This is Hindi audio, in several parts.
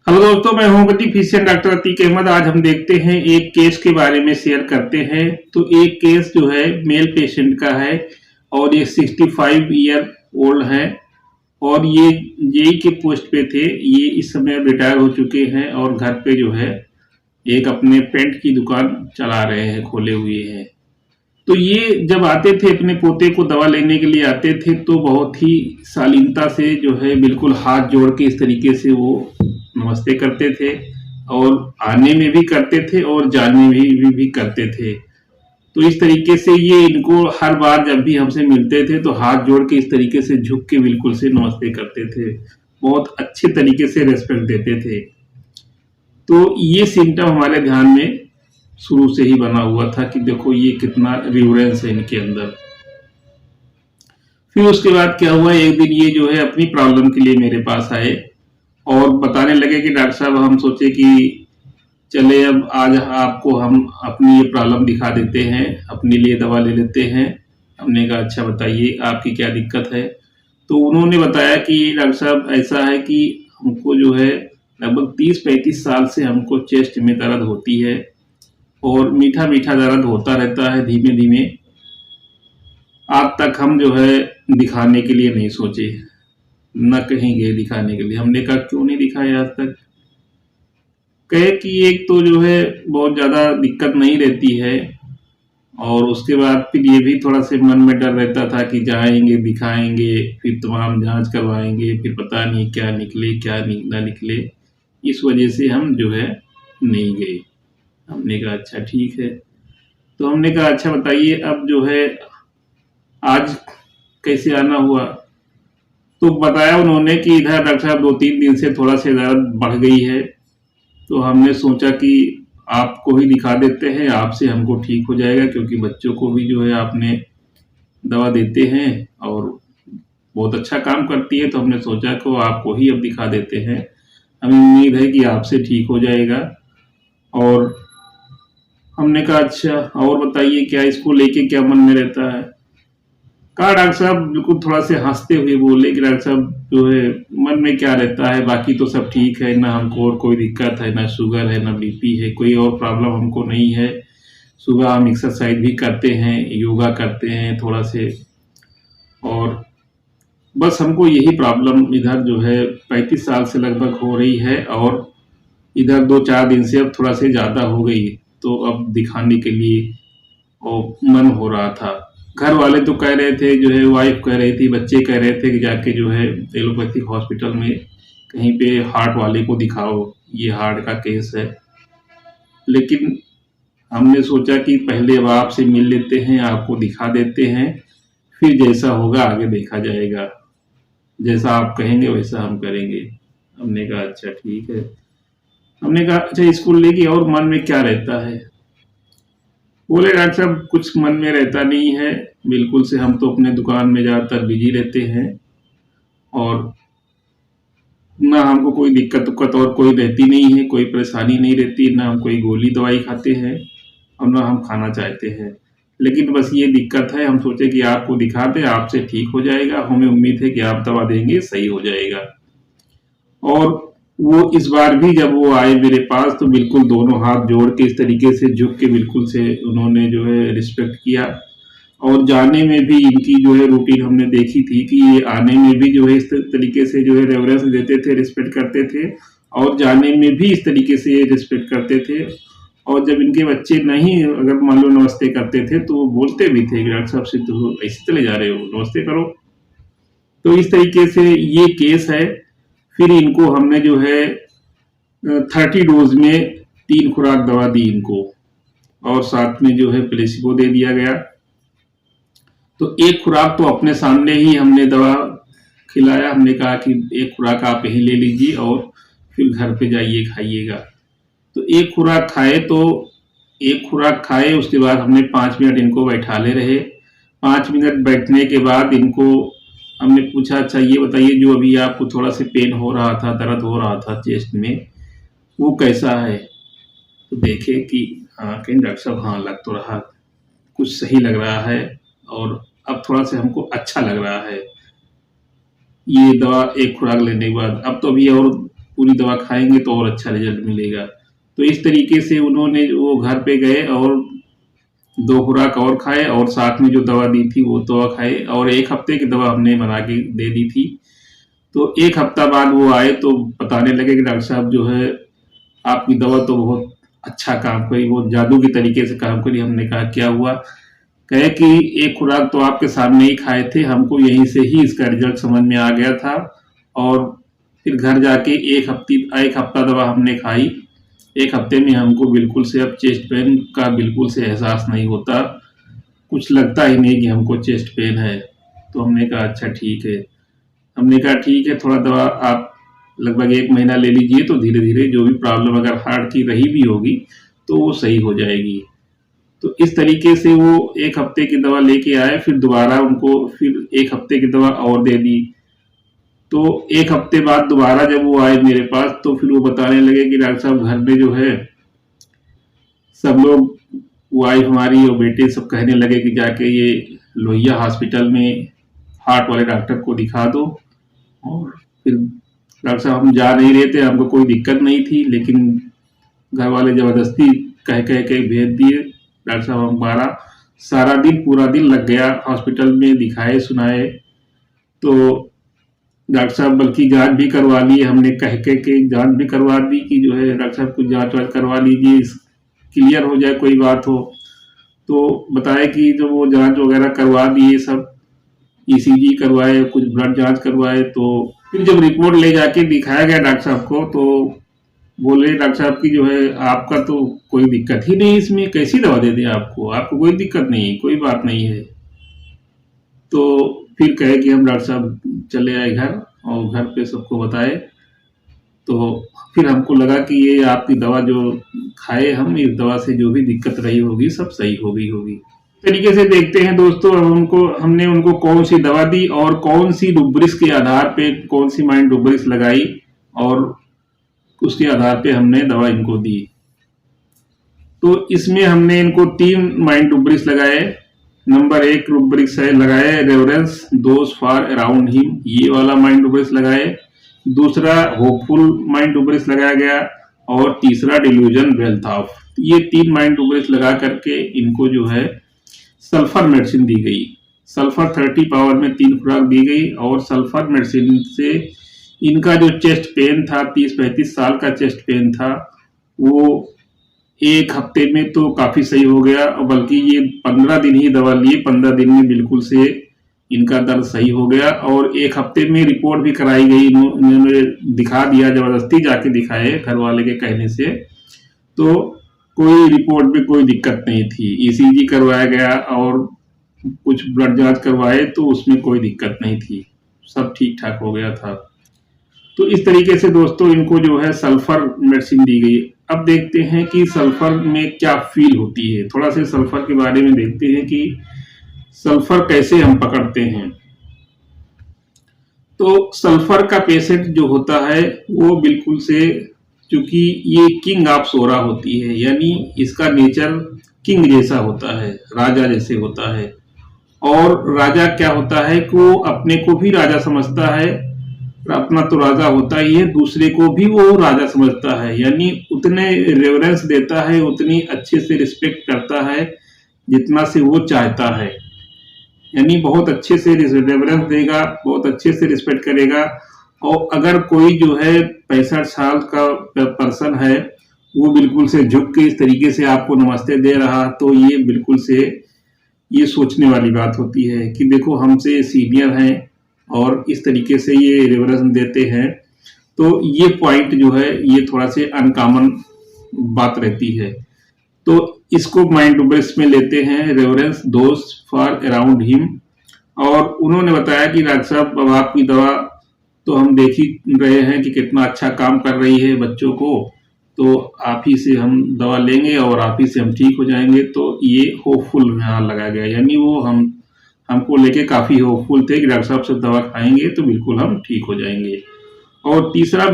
हेलो दोस्तों, मैं homeopathy physician doctor Atiq Ahmad. आज हम देखते हैं एक केस के बारे में शेयर करते हैं। तो एक केस जो है मेल पेशेंट का है और ये 65 ईयर ओल्ड है और ये जेई के पोस्ट पे थे। ये इस समय रिटायर हो चुके हैं और घर पे जो है एक अपने पेंट की दुकान चला रहे हैं, खोले हुए हैं। तो ये जब आते थे अपने पोते को दवा लेने के लिए आते थे तो बहुत ही शालीनता से जो है बिल्कुल हाथ जोड़ के इस तरीके से वो नमस्ते करते थे और आने में भी करते थे और जाने में भी करते थे। तो इस तरीके से ये इनको हर बार जब भी हमसे मिलते थे तो हाथ जोड़ के इस तरीके से झुक के बिल्कुल से नमस्ते करते थे। बहुत अच्छे तरीके से रेस्पेक्ट देते थे। तो ये सिम्टम हमारे ध्यान में शुरू से ही बना हुआ था कि देखो ये कितना रिवरेंस है इनके अंदर। फिर उसके बाद क्या हुआ, एक दिन ये जो है अपनी प्रॉब्लम के लिए मेरे पास आए और बताने लगे कि डॉक्टर साहब, हम सोचे कि चले अब आज आपको हम अपनी ये प्रॉब्लम दिखा देते हैं, अपने लिए दवा ले लेते हैं। हमने कहा अच्छा बताइए आपकी क्या दिक्कत है। तो उन्होंने बताया कि डॉक्टर साहब ऐसा है कि हमको जो है लगभग 30-35 साल से हमको चेस्ट में दर्द होती है और मीठा मीठा दर्द होता रहता है धीमे धीमे। आज तक हम जो है दिखाने के लिए नहीं सोचे, न कहीं गए दिखाने के लिए। हमने कहा क्यों नहीं दिखाया आज तक। कहे कि एक तो जो है बहुत ज़्यादा दिक्कत नहीं रहती है और उसके बाद फिर ये भी थोड़ा से मन में डर रहता था कि जाएंगे दिखाएंगे फिर तमाम जांच करवाएंगे, फिर पता नहीं क्या निकले क्या ना निकले। इस वजह से हम जो है नहीं गए। हमने कहा अच्छा ठीक है। तो हमने कहा अच्छा बताइए अब जो है आज कैसे आना हुआ। तो बताया उन्होंने कि इधर डॉक्टर साहब 2-3 दिन से थोड़ा सा दर्द बढ़ गई है। तो हमने सोचा कि आपको ही दिखा देते हैं, आपसे हमको ठीक हो जाएगा, क्योंकि बच्चों को भी जो है आपने दवा देते हैं और बहुत अच्छा काम करती है। तो हमने सोचा कि आपको ही अब दिखा देते हैं, हमें उम्मीद है कि आपसे ठीक हो जाएगा। और हमने कहा अच्छा और बताइए क्या इसको लेके क्या मन में रहता है। कहा डॉक्टर साहब, बिल्कुल थोड़ा से हंसते हुए बोले कि डॉक्टर साहब जो है मन में क्या रहता है, बाकी तो सब ठीक है, ना हमको और कोई दिक्कत है, ना शुगर है ना बीपी है, कोई और प्रॉब्लम हमको नहीं है। सुबह हम एक्सरसाइज भी करते हैं, योगा करते हैं थोड़ा से, और बस हमको यही प्रॉब्लम इधर जो है 35 साल से लगभग हो रही है और इधर 2-4 दिन से अब थोड़ा से ज़्यादा हो गई। तो अब दिखाने के लिए और मन हो रहा था। घर वाले तो कह रहे थे, जो है वाइफ कह रही थी, बच्चे कह रहे थे कि जाके जो है एलोपैथिक हॉस्पिटल में कहीं पे हार्ट वाले को दिखाओ, ये हार्ट का केस है। लेकिन हमने सोचा कि पहले अब आपसे मिल लेते हैं, आपको दिखा देते हैं, फिर जैसा होगा आगे देखा जाएगा। जैसा आप कहेंगे वैसा हम करेंगे। हमने कहा अच्छा ठीक है। हमने कहा अच्छा इसको लेके और मन में क्या रहता है। बोले डॉक्टर साहब कुछ मन में रहता नहीं है, बिल्कुल से हम तो अपने दुकान में ज़्यादातर बिजी रहते हैं और ना हमको कोई दिक्कत उक्कत और कोई रहती नहीं है, कोई परेशानी नहीं रहती, ना हम कोई गोली दवाई खाते हैं और ना हम खाना चाहते हैं। लेकिन बस ये दिक्कत है, हम सोचे कि आपको दिखा दें, आपसे ठीक हो जाएगा, हमें उम्मीद है कि आप दवा देंगे सही हो जाएगा। और वो इस बार भी जब वो आए मेरे पास तो बिल्कुल दोनों हाथ जोड़ के इस तरीके से झुक के बिल्कुल से उन्होंने जो है रिस्पेक्ट किया। और जाने में भी इनकी जो है रूटीन हमने देखी थी कि ये आने में भी जो है इस तरीके से जो है रेवरेंस देते थे, रिस्पेक्ट करते थे, और जाने में भी इस तरीके से ये रिस्पेक्ट करते थे। और जब इनके बच्चे नहीं अगर मान लो नमस्ते करते थे तो वो बोलते भी थे कि डॉक्टर साहब से तो ऐसे चले जा रहे हो, नमस्ते करो। तो इस तरीके से ये केस है। फिर इनको हमने जो है 30 डोज में 3 खुराक दवा दी इनको और साथ में जो है प्लेसिबो दे दिया गया। तो एक खुराक तो अपने सामने ही हमने दवा खिलाया। हमने कहा कि एक खुराक आप यहीं ले लीजिए और फिर घर पे जाइए खाइएगा। तो एक खुराक खाए तो एक खुराक खाए, उसके बाद हमने 5 मिनट इनको बैठाले रहे। 5 मिनट बैठने के बाद इनको हमने पूछा अच्छा ये बताइए जो अभी आपको थोड़ा सा पेन हो रहा था, दर्द हो रहा था चेस्ट में, वो कैसा है। तो देखे कि हाँ कहीं डॉक्टर साहब हाँ लग तो रहा, कुछ सही लग रहा है और अब थोड़ा सा हमको अच्छा लग रहा है ये दवा एक खुराक लेने के बाद। अब तो अभी और पूरी दवा खाएँगे तो और अच्छा रिज़ल्ट मिलेगा। तो इस तरीके से उन्होंने वो घर पे गए और 2 खुराक और खाए और साथ में जो दवा दी थी वो दवा खाए और 1 हफ्ते की दवा हमने बना के दे दी थी। तो 1 हफ्ता बाद वो आए तो बताने लगे कि डॉक्टर साहब जो है आपकी दवा तो बहुत अच्छा काम करी, बहुत जादू के तरीके से काम करी। हमने कहा क्या हुआ? कहे कि 1 खुराक तो आपके सामने ही खाए थे, हमको यहीं से ही इसका रिज़ल्ट समझ में आ गया था और फिर घर जाके 1 हफ्ता दवा हमने खाई। 1 हफ्ते में हमको बिल्कुल से अब चेस्ट पेन का बिल्कुल से एहसास नहीं होता, कुछ लगता ही नहीं कि हमको चेस्ट पेन है। तो हमने कहा अच्छा ठीक है। हमने कहा ठीक है, थोड़ा दवा आप लगभग 1 महीना ले लीजिए तो धीरे-धीरे जो भी प्रॉब्लम अगर हार्ट की रही भी होगी, तो वो सही हो जाएगी। तो इस तरीके से वो 1 हफ्ते की दवा लेके आए, फिर दोबारा उनको फिर 1 हफ्ते की दवा और दे दी। तो 1 हफ्ते बाद दोबारा जब वो आए मेरे पास तो फिर वो बताने लगे कि डॉक्टर साहब घर में जो है सब लोग, वाइफ हमारी और बेटे सब कहने लगे कि जाके ये लोहिया हॉस्पिटल में हार्ट वाले डॉक्टर को दिखा दो। और फिर डॉक्टर साहब हम जा नहीं रहे थे, हमको कोई दिक्कत नहीं थी, लेकिन घर वाले ज़बरदस्ती कह कह के भेज दिए। डॉक्टर साहब हमारा सारा दिन पूरा दिन लग गया हॉस्पिटल में, दिखाए सुनाए। तो डॉक्टर साहब बल्कि जांच भी करवा ली, हमने कह के जांच भी करवा दी कि जो है डॉक्टर साहब कुछ जांच वाच करवा लीजिए, क्लियर हो जाए कोई बात हो। तो बताया कि जब वो जांच वगैरह करवा दिए सब, ईसीजी करवाए, कुछ ब्लड जांच करवाए, तो फिर जब रिपोर्ट ले जाके दिखाया गया डॉक्टर साहब को तो बोले डॉक्टर साहब की जो है आपका तो कोई दिक्कत ही नहीं, इसमें कैसी दवा दे दें आपको, आपको कोई दिक्कत नहीं, कोई बात नहीं है। तो फिर कहे कि हम डॉक्टर साहब चले आए घर और घर पे सबको बताए। तो फिर हमको लगा कि ये आपकी दवा जो खाए हम, इस दवा से जो भी दिक्कत रही होगी सब सही हो गई होगी। तरीके से देखते हैं दोस्तों, अब हमने उनको कौन सी दवा दी और कौन सी रुब्रिक्स के आधार पे कौन सी माइंड रुब्रिक्स लगाई और उसके आधार पे हमने दवा इनको दी। तो इसमें हमने इनको 3 माइंड रुब्रिक्स लगाए। नंबर 1 रुब्रिक्स है लगाए reference those for around him, ये वाला माइंड रुब्रिक्स लगाए। दूसरा होपफुल माइंड रुब्रिक्स लगाया गया और तीसरा डिल्यूजन वेल्थ ऑफ। ये 3 माइंड रुब्रिक्स लगा करके इनको जो है सल्फर मेडिसिन दी गई। सल्फर 30 पावर में 3 खुराक दी गई और सल्फर मेडिसिन से इनका जो चेस्ट पेन था, 30-35 साल का चेस्ट पेन था, वो 1 हफ्ते में तो काफ़ी सही हो गया और बल्कि ये 15 दिन ही दवा लिए, 15 दिन में बिल्कुल से इनका दर्द सही हो गया और 1 हफ्ते में रिपोर्ट भी कराई गई। इन्होंने दिखा दिया, ज़बरदस्ती जाके दिखाए घर वाले के कहने से। तो कोई रिपोर्ट में कोई दिक्कत नहीं थी। ईसीजी करवाया गया और कुछ ब्लड जांच करवाए तो उसमें कोई दिक्कत नहीं थी, सब ठीक ठाक हो गया था। तो इस तरीके से दोस्तों इनको जो है सल्फर मेडिसिन दी गई। अब देखते हैं कि सल्फर में क्या फील होती है, थोड़ा सा सल्फर के बारे में देखते हैं कि सल्फर कैसे हम पकड़ते हैं। तो सल्फर का पेशेंट जो होता है वो बिल्कुल से, क्योंकि ये किंग ऑफ सोरा होती है, यानी इसका नेचर किंग जैसा होता है, राजा जैसे होता है। और राजा क्या होता है कि वो अपने को भी राजा समझता है, अपना तो राजा होता ही है, दूसरे को भी वो राजा समझता है, यानी उतने रेवरेंस देता है, उतनी अच्छे से रिस्पेक्ट करता है जितना से वो चाहता है। यानी बहुत अच्छे से रेवरेंस देगा, बहुत अच्छे से रिस्पेक्ट करेगा। और अगर कोई जो है 65 साल का पर्सन है, वो बिल्कुल से झुक के इस तरीके से आपको नमस्ते दे रहा, तो ये बिल्कुल से ये सोचने वाली बात होती है कि देखो हमसे सीनियर हैं और इस तरीके से ये रेफरेंस देते हैं। तो ये पॉइंट जो है ये थोड़ा से अनकॉमन बात रहती है। तो इसको माइंड ब्रेस में लेते हैं, रेफरेंस दोस्त फॉर अराउंड हिम। और उन्होंने बताया कि डॉक्टर साहब अब आपकी दवा तो हम देख ही रहे हैं कि कितना अच्छा काम कर रही है बच्चों को, तो आप ही से हम दवा लेंगे और आप ही से हम ठीक हो जाएंगे। तो ये होपफुल यहाँ लगाया गया, यानी वो हमको लेके काफ़ी होपफुल थे कि डॉक्टर साहब से दवा खाएंगे तो बिल्कुल हम ठीक हो जाएंगे। और तीसरा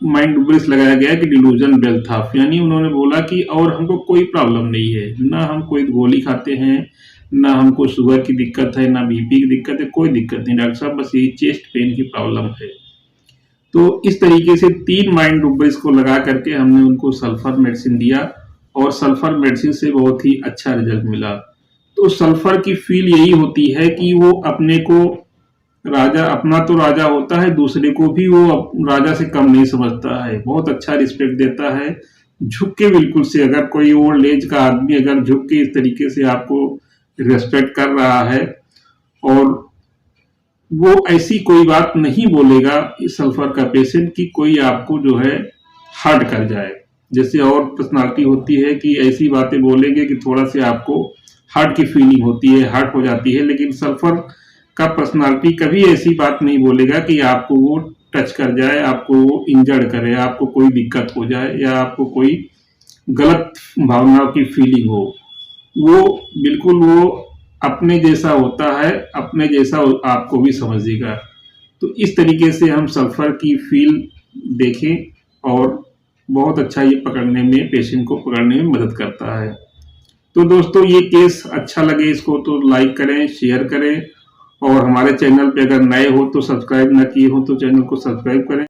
माइंड ब्रेस लगाया गया कि डिल्यूजन वेल्थ ऑफ, यानी उन्होंने बोला कि और हमको कोई प्रॉब्लम नहीं है, ना हम कोई गोली खाते हैं, ना हमको शुगर की दिक्कत है, ना बीपी की दिक्कत है, कोई दिक्कत नहीं डॉक्टर साहब, बस यही चेस्ट पेन की प्रॉब्लम है। तो इस तरीके से 3 माइंड रूबर्स को लगा करके हमने उनको सल्फर मेडिसिन दिया और सल्फर मेडिसिन से बहुत ही अच्छा रिजल्ट मिला। तो सल्फर की फील यही होती है कि वो अपने को राजा, अपना तो राजा होता है, दूसरे को भी वो राजा से कम नहीं समझता है, बहुत अच्छा रिस्पेक्ट देता है। झुक के बिल्कुल से, अगर कोई ओल्ड एज का आदमी अगर झुक के इस तरीके से आपको रिस्पेक्ट कर रहा है और वो ऐसी कोई बात नहीं बोलेगा इस सल्फर का पेशेंट कि कोई आपको जो है हर्ट कर जाए। जैसे और पर्सनालिटी होती है कि ऐसी बातें बोलेंगे कि थोड़ा से आपको हर्ट की फीलिंग होती है, हर्ट हो जाती है, लेकिन सल्फर का पर्सनालिटी कभी ऐसी बात नहीं बोलेगा कि आपको वो टच कर जाए, आपको वो इंजर्ड करे, आपको कोई दिक्कत हो जाए या आपको कोई गलत भावनाओं की फीलिंग हो। वो बिल्कुल वो अपने जैसा होता है, अपने जैसा आपको भी समझेगा। तो इस तरीके से हम सल्फर की फील देखें और बहुत अच्छा ये पकड़ने में, पेशेंट को पकड़ने में मदद करता है। तो दोस्तों ये केस अच्छा लगे इसको तो लाइक करें, शेयर करें और हमारे चैनल पे अगर नए हो तो सब्सक्राइब ना किए हो तो चैनल को सब्सक्राइब करें।